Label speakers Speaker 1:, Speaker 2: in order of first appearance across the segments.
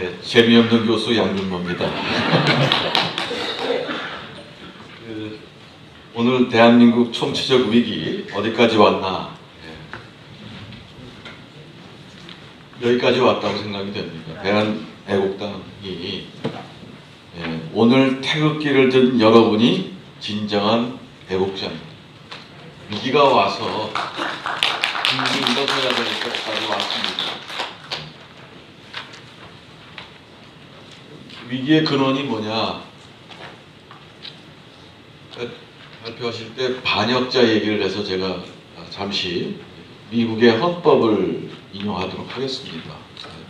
Speaker 1: 네, 재미없는 교수 양준모입니다. 오늘 대한민국 총체적 위기 어디까지 왔나? 여기까지 왔다고 생각이 됩니다. 대한애국당이 오늘 태극기를 든 여러분이 진정한 애국자입니다. 위기가 와서 중심이 일어서야 될 때까지 왔습니다. 위기의 근원이 뭐냐? 발표하실 때 반역자 얘기를 해서 제가 잠시 미국의 헌법을 인용하도록 하겠습니다.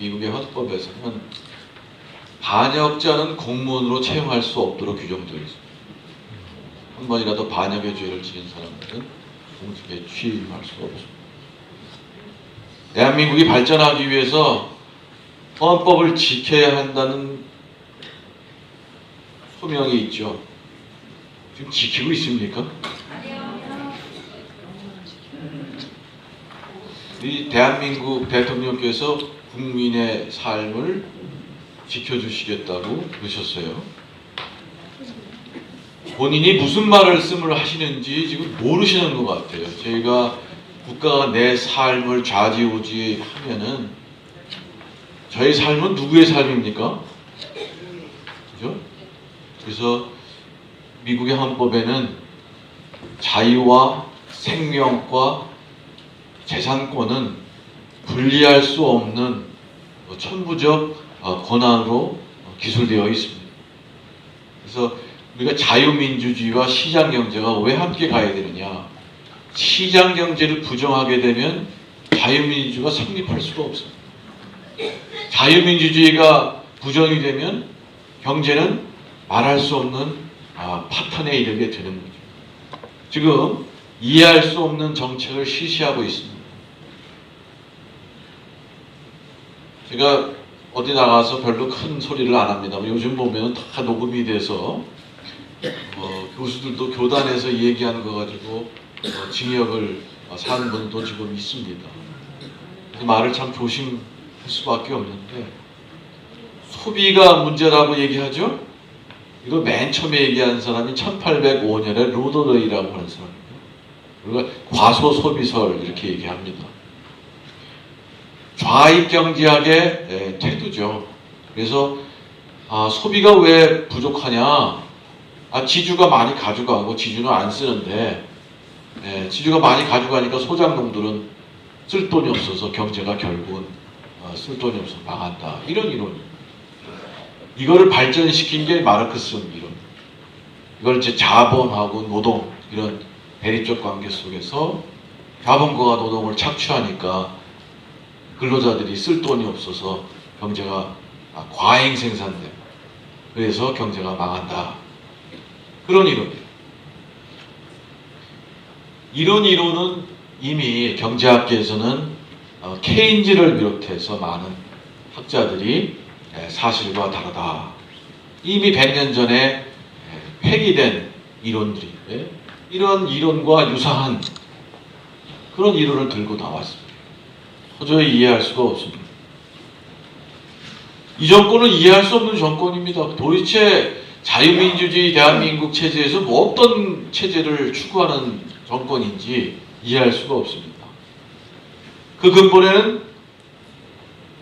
Speaker 1: 미국의 헌법에서는 반역자는 공무원으로 채용할 수 없도록 규정되어 있습니다. 한 번이라도 반역의 죄를 지은 사람들은 공직에 취임할 수 없습니다. 대한민국이 발전하기 위해서 헌법을 지켜야 한다는 소명이 있죠. 지금 지키고 있습니까? 이 대한민국 대통령께서 국민의 삶을 지켜주시겠다고 그러셨어요. 본인이 무슨 말씀을 하시는지 지금 모르시는 것 같아요. 저희가 국가가 내 삶을 좌지우지하면은 저희 삶은 누구의 삶입니까? 그죠? 그래서 미국의 헌법에는 자유와 생명과 재산권은 분리할 수 없는 천부적 권한으로 기술되어 있습니다. 그래서 우리가 자유민주주의와 시장경제가 왜 함께 가야 되느냐? 시장경제를 부정하게 되면 자유민주주의가 성립할 수가 없습니다. 자유민주주의가 부정이 되면 경제는 말할 수 없는 파탄에 이르게 되는 거죠. 지금 이해할 수 없는 정책을 실시하고 있습니다. 제가 어디 나가서 별로 큰 소리를 안 합니다. 요즘 보면 다 녹음이 돼서 교수들도 교단에서 얘기하는 거 가지고 징역을 사는 분도 지금 있습니다. 말을 참 조심할 수밖에 없는데 소비가 문제라고 얘기하죠. 이거 맨 처음에 얘기한 사람이 1805년에 로더레이라고 하는 사람입니다. 우리가 과소소비설 이렇게 얘기합니다. 좌익경제학의 태도죠. 그래서 소비가 왜 부족하냐? 지주가 많이 가져가고 지주는 안 쓰는데 지주가 많이 가져가니까 소장농들은 쓸 돈이 없어서 경제가 결국은 쓸 돈이 없어서 망한다. 이런 이론입니다. 이거를 발전시킨 게 마르크스 이론. 이걸 이제 자본하고 노동 이런 대립적 관계 속에서 자본가가 노동을 착취하니까 근로자들이 쓸 돈이 없어서 경제가 과잉 생산돼. 그래서 경제가 망한다. 그런 이론이에요. 이런 이론은 이미 경제학계에서는 케인즈를 비롯해서 많은 학자들이 사실과 다르다. 이미 100년 전에 폐기된 이론들이 이런 이론과 유사한 그런 이론을 들고 나왔습니다. 도저히 이해할 수가 없습니다. 이 정권은 이해할 수 없는 정권입니다. 도대체 자유민주주의 대한민국 체제에서 어떤 체제를 추구하는 정권인지 이해할 수가 없습니다. 그 근본에는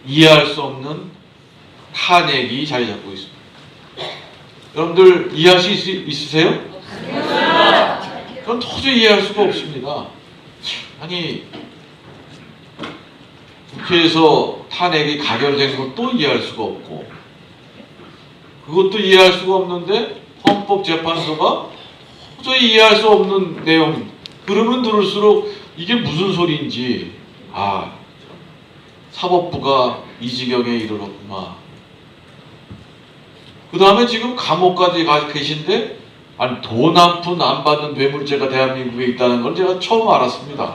Speaker 1: 이해할 수 없는 탄핵이 자리 잡고 있습니다. 여러분들 이해할 수 있으세요? 전 도저히 이해할 수가 없습니다. 아니 국회에서 탄핵이 가결된 것도 이해할 수가 없고 그것도 이해할 수가 없는데 헌법재판소가 도저히 이해할 수 없는 내용 들으면 들을수록 이게 무슨 소리인지 사법부가 이 지경에 이르렀구나. 그 다음에 지금 감옥까지 가 계신데 돈 한 푼 안 받는 뇌물죄가 대한민국에 있다는 걸 제가 처음 알았습니다.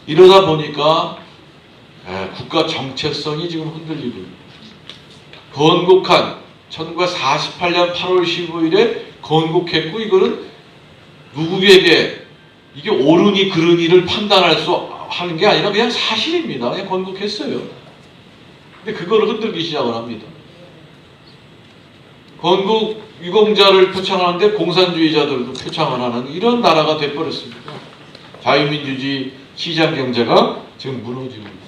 Speaker 1: 이러다 보니까 국가 정체성이 지금 흔들리고 건국한 1948년 8월 15일에 건국했고 이거는 누구에게 이게 옳으니 그르니를 판단할 수 하는 게 아니라 그냥 사실입니다. 그냥 건국했어요. 근데 그거를 흔들기 시작을 합니다. 건국 유공자를 표창하는데 공산주의자들도 표창을 하는 이런 나라가 돼버렸습니다. 자유민주주의 시장 경제가 지금 무너지고 있습니다.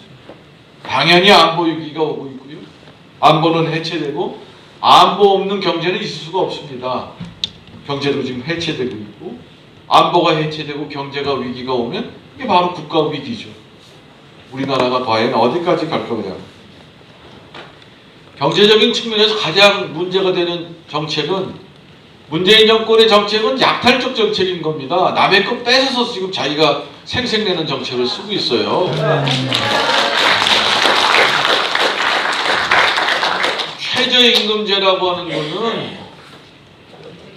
Speaker 1: 당연히 안보 위기가 오고 있고요. 안보는 해체되고 안보 없는 경제는 있을 수가 없습니다. 경제도 지금 해체되고 있고 안보가 해체되고 경제가 위기가 오면 이게 바로 국가 위기죠. 우리나라가 과연 어디까지 갈 거냐. 경제적인 측면에서 가장 문제가 되는 정책은 문재인 정권의 정책은 약탈적 정책인 겁니다. 남의 거 뺏어서 지금 자기가 생색내는 정책을 쓰고 있어요. 최저임금제라고 하는 거는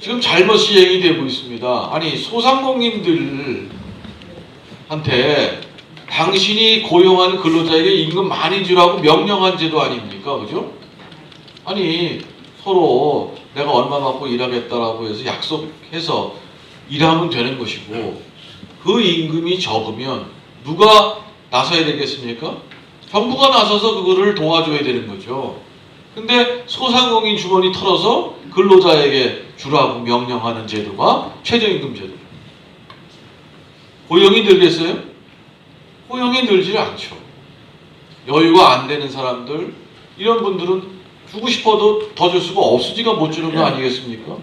Speaker 1: 지금 잘못 시행이 되고 있습니다. 아니 소상공인들한테 당신이 고용한 근로자에게 임금 많이 주라고 명령한 제도 아닙니까? 그죠? 아니 서로 내가 얼마 받고 일하겠다라고 해서 약속해서 일하면 되는 것이고 그 임금이 적으면 누가 나서야 되겠습니까? 정부가 나서서 그거를 도와줘야 되는 거죠. 근데 소상공인 주머니 털어서 근로자에게 주라고 명령하는 제도가 최저임금 제도. 고용이 늘겠어요? 고용이 늘지 않죠. 여유가 안 되는 사람들 이런 분들은 주고 싶어도 더 줄 수가 없으니까 못 주는 거 아니겠습니까?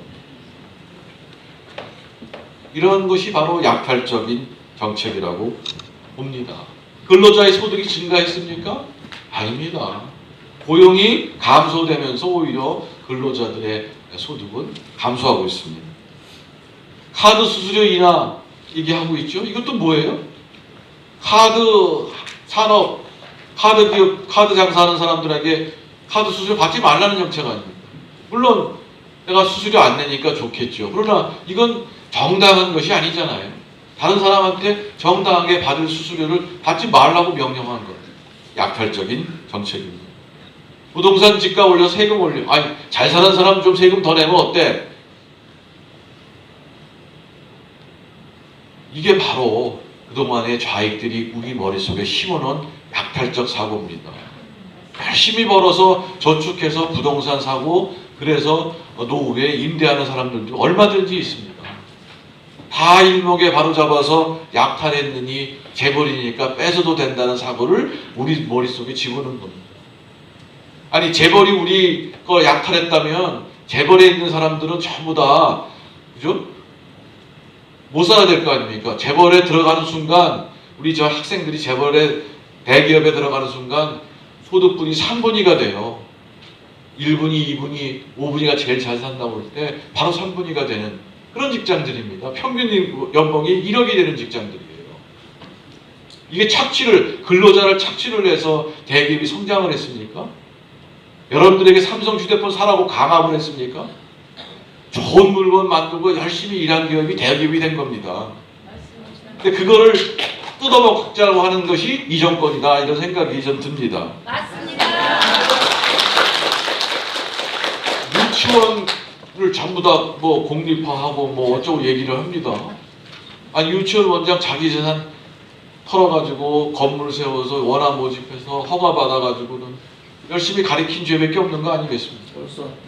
Speaker 1: 이런 것이 바로 약탈적인 정책이라고 봅니다. 근로자의 소득이 증가했습니까? 아닙니다. 고용이 감소되면서 오히려 근로자들의 소득은 감소하고 있습니다. 카드 수수료 인하 얘기하고 있죠. 이것도 뭐예요? 카드 산업, 카드 기업, 카드 장사하는 사람들에게 카드 수수료 받지 말라는 정책 아닙니까? 물론 내가 수수료 안 내니까 좋겠죠. 그러나 이건 정당한 것이 아니잖아요. 다른 사람한테 정당하게 받을 수수료를 받지 말라고 명령한 것. 약탈적인 정책입니다. 부동산 집값 올려 세금 올려. 아니 잘 사는 사람 좀 세금 더 내면 어때? 이게 바로 그동안의 좌익들이 우리 머릿속에 심어놓은 약탈적 사고입니다. 열심히 벌어서 저축해서 부동산 사고 그래서 노후에 임대하는 사람들도 얼마든지 있습니다. 다 일목에 바로잡아서 약탈했느니 재벌이니까 뺏어도 된다는 사고를 우리 머릿속에 집어넣은 겁니다. 아니 재벌이 우리 거 약탈했다면 재벌에 있는 사람들은 전부 다 그죠? 못 살아야 될 거 아닙니까? 재벌에 들어가는 순간 우리 저 학생들이 재벌에 대기업에 들어가는 순간 소득분이 3분위가 돼요. 1분위, 2분위, 5분위가 제일 잘 산다고 할 때 바로 3분위가 되는 그런 직장들입니다. 평균 연봉이 1억이 되는 직장들이에요. 이게 근로자를 착취를 해서 대기업이 성장을 했습니까? 여러분들에게 삼성 휴대폰 사라고 강압을 했습니까? 좋은 물건 만들고 열심히 일한 기업이 대기업이 된 겁니다. 근데 그거를 뜯어먹자고 하는 것이 이 정권이다 이런 생각이 좀 듭니다.
Speaker 2: 맞습니다.
Speaker 1: 유치원을 전부 다 뭐 공립화하고 뭐 어쩌고 얘기를 합니다. 아니 유치원 원장 자기 재산 털어가지고 건물 세워서 원화 모집해서 허가 받아가지고는 열심히 가리킨 죄밖에 없는 거 아니겠습니까?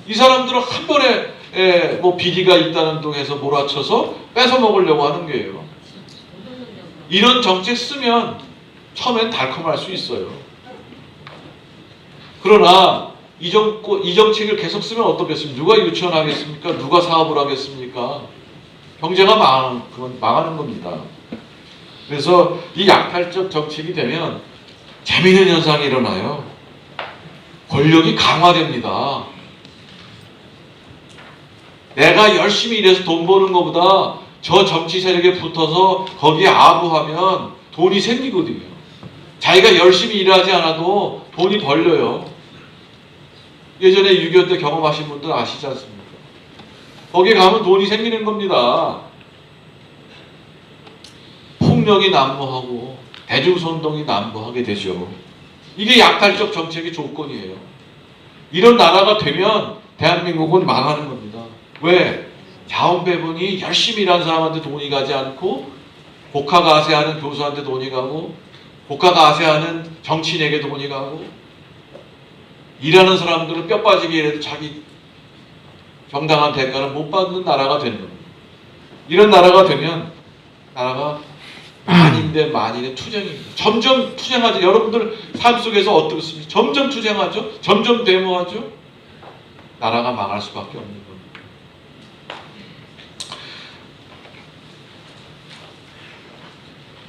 Speaker 1: 이 사람들은 한 번에 뭐 비리가 있다는 동에서 몰아쳐서 뺏어 먹으려고 하는 거예요. 이런 정책 쓰면 처음엔 달콤할 수 있어요. 그러나 이 정책을 계속 쓰면 어떻겠습니까? 누가 유치원 하겠습니까? 누가 사업을 하겠습니까? 경제가 망하는 겁니다. 그래서 이 약탈적 정책이 되면 재미있는 현상이 일어나요. 권력이 강화됩니다. 내가 열심히 일해서 돈 버는 것보다 저 정치 세력에 붙어서 거기에 아부하면 돈이 생기거든요. 자기가 열심히 일하지 않아도 돈이 벌려요. 예전에 6.25 때 경험하신 분들 아시지 않습니까? 거기에 가면 돈이 생기는 겁니다. 폭력이 난무하고 대중선동이 난무하게 되죠. 이게 약탈적 정책의 조건이에요. 이런 나라가 되면 대한민국은 망하는 겁니다. 왜? 자원배분이 열심히 일하는 사람한테 돈이 가지 않고 복학아세하는 교수한테 돈이 가고 국가가 아세하는 정치인에게 돈이 가고, 일하는 사람들은 뼈 빠지게 일해도 자기 정당한 대가를 못 받는 나라가 되는 겁니다. 이런 나라가 되면 나라가 만인대 만인의 투쟁입니다. 점점 투쟁하죠. 여러분들 삶 속에서 어떻습니까? 점점 투쟁하죠. 점점 데모하죠. 나라가 망할 수밖에 없는 겁니다.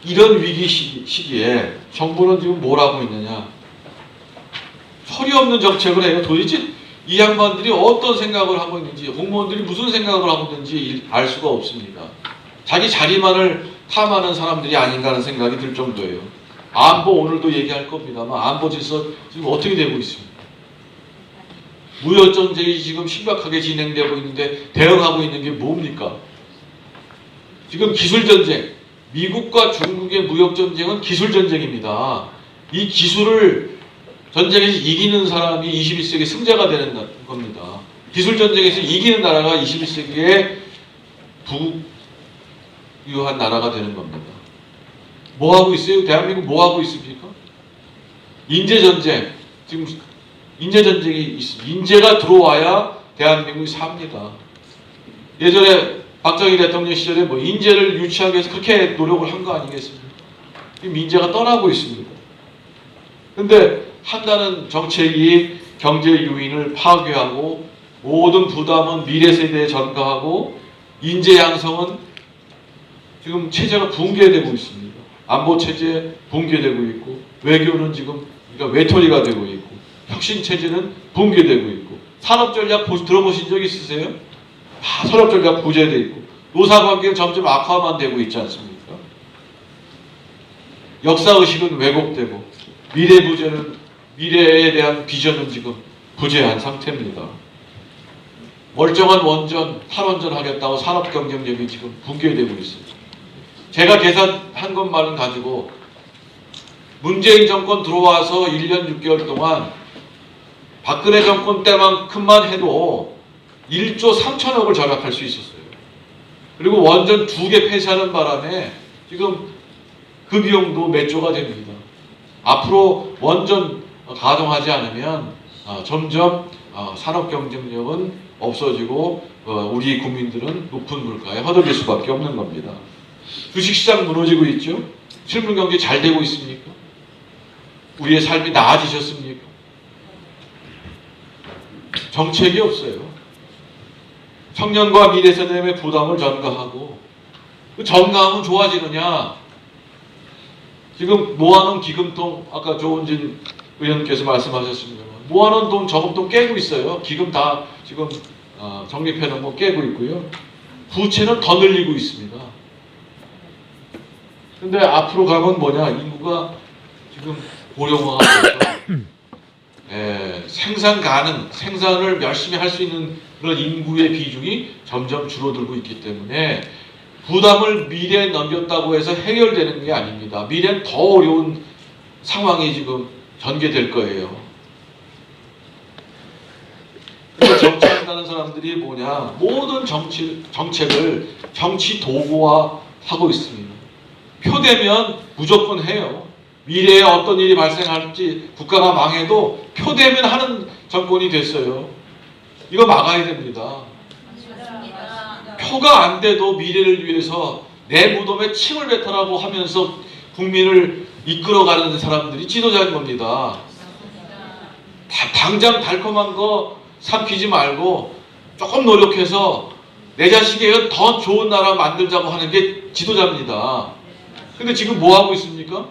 Speaker 1: 이런 위기 시기에 정부는 지금 뭘 하고 있느냐? 소리 없는 정책을 해요. 도대체 이 양반들이 어떤 생각을 하고 있는지, 공무원들이 무슨 생각을 하고 있는지 알 수가 없습니다. 자기 자리만을 탐하는 사람들이 아닌가 하는 생각이 들 정도예요. 안보 오늘도 얘기할 겁니다만 안보 질서 지금 어떻게 되고 있습니까? 무역전쟁이 지금 심각하게 진행되고 있는데 대응하고 있는 게 뭡니까? 지금 기술전쟁, 미국과 중국의 무역전쟁은 기술전쟁입니다. 이 기술을 전쟁에서 이기는 사람이 21세기 승자가 되는 겁니다. 기술전쟁에서 이기는 나라가 21세기에 부유한 나라가 되는 겁니다. 뭐 하고 있어요? 대한민국 뭐 하고 있습니까? 인재전쟁. 지금 인재전쟁이 있습니다. 인재가 들어와야 대한민국이 삽니다. 예전에 박정희 대통령 시절에 뭐 인재를 유치하기 위해서 그렇게 노력을 한 거 아니겠습니까? 지금 인재가 떠나고 있습니다. 근데 한다는 정책이 경제 유인을 파괴하고 모든 부담은 미래 세대에 전가하고 인재 양성은 지금 체제가 붕괴되고 있습니다. 안보 체제 붕괴되고 있고 외교는 지금 그러니까 외톨이가 되고 있고 혁신 체제는 붕괴되고 있고 산업 전략 들어보신 적 있으세요? 다 산업 전략 부재되어 있고 노사 관계는 점점 악화만 되고 있지 않습니까? 역사 의식은 왜곡되고 미래에 대한 비전은 지금 부재한 상태입니다. 멀쩡한 원전, 탈원전 하겠다고 산업 경쟁력이 지금 붕괴되고 있습니다. 제가 계산한 것만은 가지고 문재인 정권 들어와서 1년 6개월 동안 박근혜 정권 때만큼만 해도 1조 3천억을 절약할 수 있었어요. 그리고 원전 2개 폐쇄하는 바람에 지금 그 비용도 몇 조가 됩니다. 앞으로 원전 가동하지 않으면 점점 산업 경쟁력은 없어지고 우리 국민들은 높은 물가에 허덕일 수밖에 없는 겁니다. 주식시장 무너지고 있죠? 실물경제 잘 되고 있습니까? 우리의 삶이 나아지셨습니까? 정책이 없어요. 청년과 미래세대의 부담을 전가하고 그 전가하면 좋아지느냐? 지금 모아놓은 기금통 아까 조은진 의원께서 말씀하셨습니다. 모아놓은 돈 저금통 깨고 있어요. 기금 다 지금 적립해놓은 거 깨고 있고요. 부채는 더 늘리고 있습니다. 근데 앞으로 가면 뭐냐? 인구가 지금 고령화가 돼서 생산을 열심히 할 수 있는 그런 인구의 비중이 점점 줄어들고 있기 때문에 부담을 미래에 넘겼다고 해서 해결되는 게 아닙니다. 미래는 더 어려운 상황이 지금 전개될 거예요. 그래서 정치한다는 사람들이 뭐냐? 모든 정책을 정치 도구화하고 있습니다. 표되면 무조건 해요. 미래에 어떤 일이 발생할지 국가가 망해도 표되면 하는 정권이 됐어요. 이거 막아야 됩니다. 표가 안 돼도 미래를 위해서 내 무덤에 침을 뱉으라고 하면서 국민을 이끌어가는 사람들이 지도자인 겁니다. 당장 달콤한 거 삼키지 말고 조금 노력해서 내 자식에게 더 좋은 나라 만들자고 하는 게 지도자입니다. 근데 지금 뭐 하고 있습니까?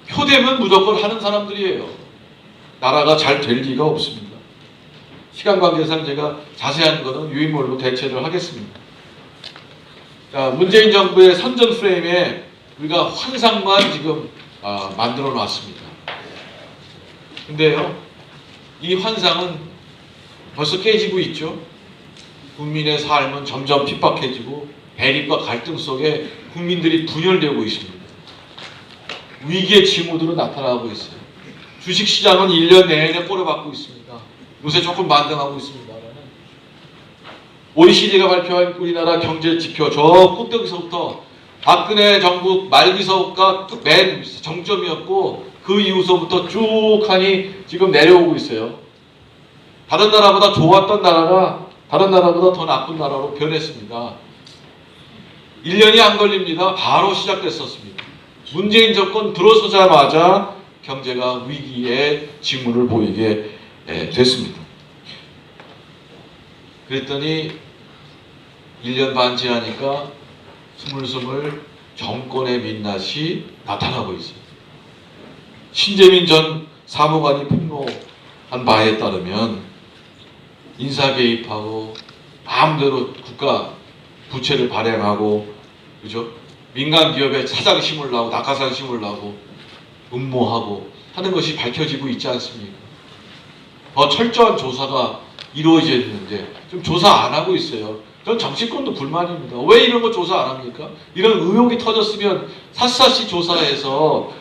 Speaker 1: 표되면 무조건 하는 사람들이에요. 나라가 잘 될 리가 없습니다. 시간 관계상 제가 자세한 거는 유인물로 대체를 하겠습니다. 자, 문재인 정부의 선전 프레임에 우리가 환상만 지금 만들어 놨습니다. 근데요, 이 환상은 벌써 깨지고 있죠. 국민의 삶은 점점 핍박해지고 대립과 갈등 속에 국민들이 분열되고 있습니다. 위기의 징후들은 나타나고 있어요. 주식시장은 1년 내내 꼬려박고 있습니다. 요새 조금 반등하고 있습니다. OECD가 발표한 우리나라 경제 지표 저 꼭대기서부터 박근혜 정부 말기서가 맨 정점이었고 그 이후서부터 쭉 하니 지금 내려오고 있어요. 다른 나라보다 좋았던 나라가 다른 나라보다 더 나쁜 나라로 변했습니다. 1년이 안 걸립니다. 바로 시작됐었습니다. 문재인 정권 들어서자마자 경제가 위기의 징후를 보이게 됐습니다. 그랬더니 1년 반 지나니까 스물스물 정권의 민낯이 나타나고 있어요. 신재민 전 사무관이 폭로한 바에 따르면 인사 개입하고 마음대로 국가 부채를 발행하고, 그죠? 민간 기업에 사장 심으려고 낙하산 심으려고 음모하고 하는 것이 밝혀지고 있지 않습니까? 더 철저한 조사가 이루어졌는데 좀 조사 안 하고 있어요. 전 정치권도 불만입니다. 왜 이런 거 조사 안 합니까? 이런 의혹이 터졌으면 샅샅이 조사해서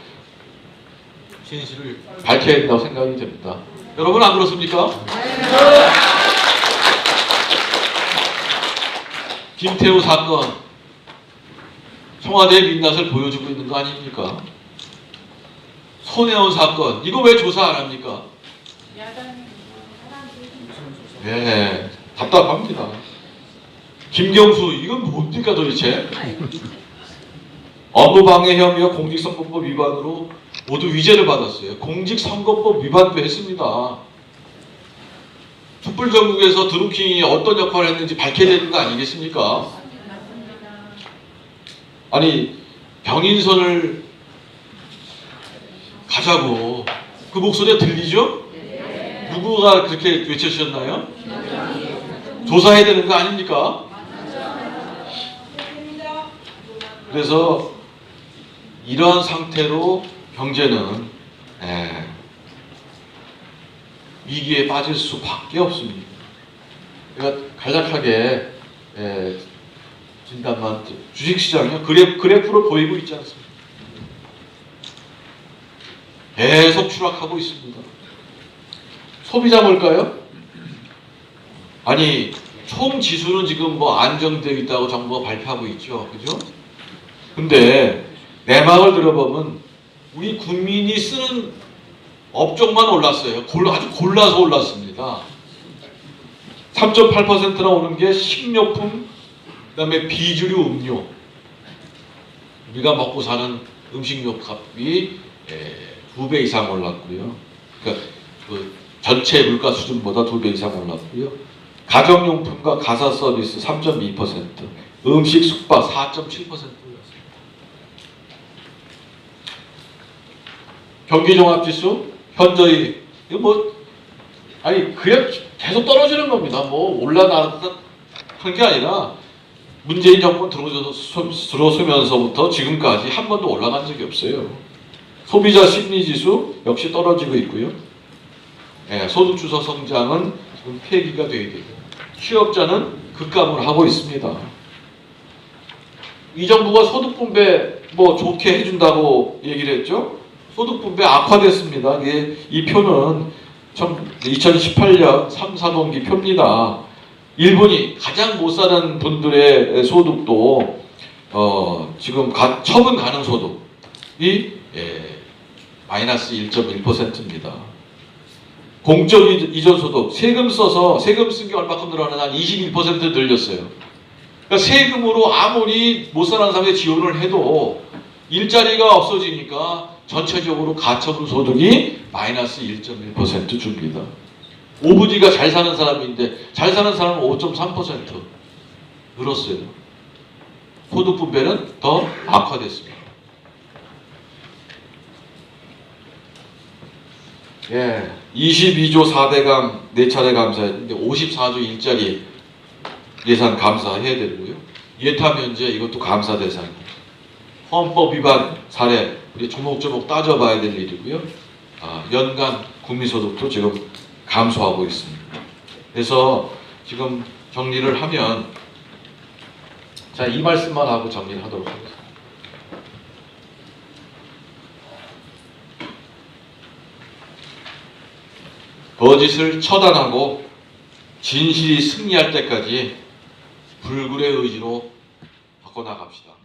Speaker 1: 진실을 밝혀야 된다고 생각이 됩니다. 여러분 안 그렇습니까? 김태우 사건, 청와대의 민낯을 보여주고 있는 거 아닙니까? 손혜원 사건, 이거 왜 조사 안 합니까? 네, 답답합니다. 김경수, 이건 뭡니까 도대체? 업무방해 혐의와 공직선거법 위반으로 모두 위죄를 받았어요. 공직선거법 위반도 했습니다. 촛불전국에서 드루킹이 어떤 역할을 했는지 밝혀야 되는 거 아니겠습니까? 아니, 병인선을 가자고 그 목소리가 들리죠? 누구가 그렇게 외쳐주셨나요? 조사해야 되는 거 아닙니까? 그래서 이러한 상태로 경제는 위기에 빠질 수밖에 없습니다. 그러니까 간략하게 진단만, 주식시장이요 그래프로 보이고 있지 않습니까? 계속 추락하고 있습니다. 소비자 뭘까요? 아니, 총 지수는 지금 뭐 안정되어 있다고 정부가 발표하고 있죠, 그죠? 근데 내막을 들어보면 우리 국민이 쓰는 업종만 올랐어요. 아주 골라서 올랐습니다. 3.8%나 오른 게 식료품, 그 다음에 비주류 음료. 우리가 먹고 사는 음식료 값이 2배 이상 올랐고요. 그러니까 그 전체 물가 수준보다 2배 이상 올랐고요. 가정용품과 가사 서비스 3.2%, 음식 숙박 4.7% 올랐습니다. 경기종합지수 현저히 이거 뭐 아니 그냥 계속 떨어지는 겁니다. 뭐 올라나갔다 한 게 아니라 문재인 정권 들어서면서부터 지금까지 한 번도 올라간 적이 없어요. 소비자 심리지수 역시 떨어지고 있고요. 소득주도 성장은 지금 폐기가 돼야 되고 취업자는 급감을 하고 있습니다. 이 정부가 소득 분배 뭐 좋게 해준다고 얘기를 했죠. 소득 분배 악화됐습니다. 이 표는 2018년 3, 4분기 표입니다. 일본이 가장 못 사는 분들의 소득도 지금 처분 가능 소득이 마이너스 1.1%입니다. 공적 이전 소득 세금 써서 세금 쓴 게 얼마큼 늘어나냐 한 21% 늘렸어요. 그러니까 세금으로 아무리 못 사는 사람에 지원을 해도 일자리가 없어지니까 전체적으로 가처분 소득이 마이너스 1.1% 줍니다. 오부지가 잘 사는 사람인데 잘 사는 사람은 5.3% 늘었어요. 소득 분배는 더 악화됐습니다. 22조 4대강 4차례 감사했는데 54조 일자리 예산 감사해야 되고요. 예타 면제 이것도 감사 대상입니다. 헌법 위반 사례 우리 조목조목 따져봐야 될 일이고요. 연간 국민소득도 지금 감소하고 있습니다. 그래서 지금 정리를 하면 자, 이 말씀만 하고 정리를 하도록 하겠습니다. 거짓을 처단하고 진실이 승리할 때까지 불굴의 의지로 바꿔나갑시다.